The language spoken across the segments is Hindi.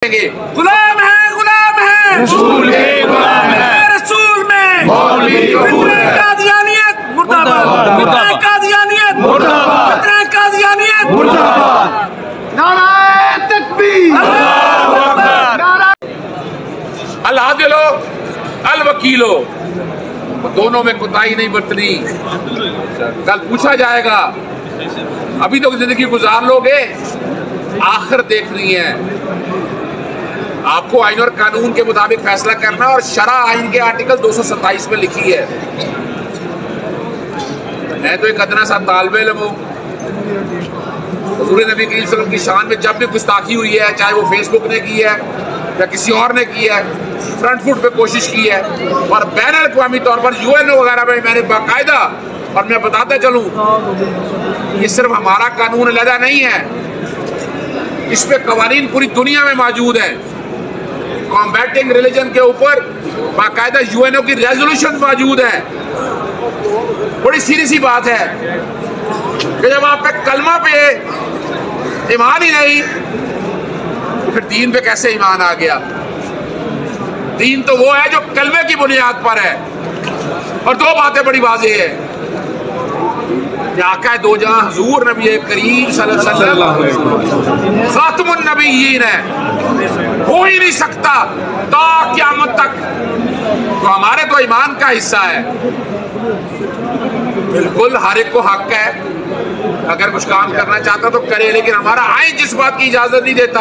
गुलाम है रसूल के गुलाम है रसूल में कादियानियत मुर्दाबाद कादियानियत मुर्दाबाद कादियानियत मुर्दाबाद नाराए तकबीर अल्लाहू अकबर अल आदिलो अल वकीलो, दोनों में कोताही नहीं बरतनी। कल पूछा जाएगा, अभी तो जिंदगी गुजार लोगे, आखिर देखनी है। आपको आइन और कानून के मुताबिक फैसला करना, और शरा आइन के आर्टिकल 227 में लिखी है। मैं तो एक अदना सा तालिब इल्म हूँ। हुज़ूर नबी करीम सल्लल्लाहु अलैहि वसल्लम की शान में जब भी गुस्ताखी हुई है, चाहे वो फेसबुक ने की है या किसी और ने की है, फ्रंट फुट पे कोशिश की है। और बैन अल-अक़वामी तौर पर UN वगैरह में मैंने बाकायदा, और मैं बताता चलूँ, ये सिर्फ हमारा कानून अलहदा नहीं है, इस पे कवानीन पूरी दुनिया में मौजूद है। कॉम्बैटिंग रिलीजन के ऊपर बाकायदा UNO की रेजोल्यूशन मौजूद है। बड़ी सीधी सी बात है कि जब आप पे कलमा पे ईमान ही नहीं, तो फिर दीन पे कैसे ईमान आ गया? दीन तो वो है जो कलमे की बुनियाद पर है। और दो बातें बड़ी वाज़ेह है कि आका दो जहां हुजूर नबी करीम सल्लल्लाहु अलैहि वसल्लम खातमुन नबिय्यीन है, हो ही नहीं सकता ता क़यामत तक। तो हमारे तो ईमान का हिस्सा है। बिल्कुल हर एक को हक है, अगर कुछ काम करना चाहता तो करे, लेकिन हमारा आइन जिस बात की इजाजत नहीं देता,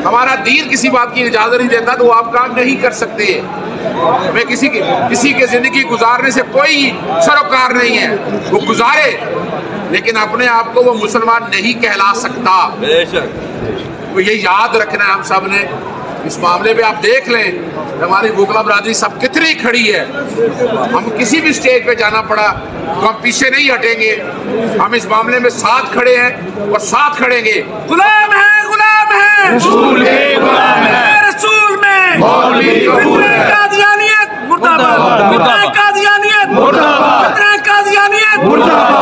हमारा दीन किसी बात की इजाजत नहीं देता, तो वो आप काम नहीं कर सकते। हमें किसी के जिंदगी गुजारने से कोई सरोकार नहीं है। वो गुजारे, लेकिन अपने आप को वो मुसलमान नहीं कहला सकता। तो ये याद रखना है हम सब ने। इस मामले पे आप देख लें, हमारी बुकला बरादरी सब कितनी खड़ी है। हम किसी भी स्टेज पे जाना पड़ा तो हम पीछे नहीं हटेंगे। हम इस मामले में साथ खड़े हैं और साथ खड़ेंगे। गुलाम है रसूल के गुलाम है रसूल में कादियानियत मुर्दाबाद मुर्दाबाद कादियानियत मुर्दाबाद कादियानियत मुर्दाबाद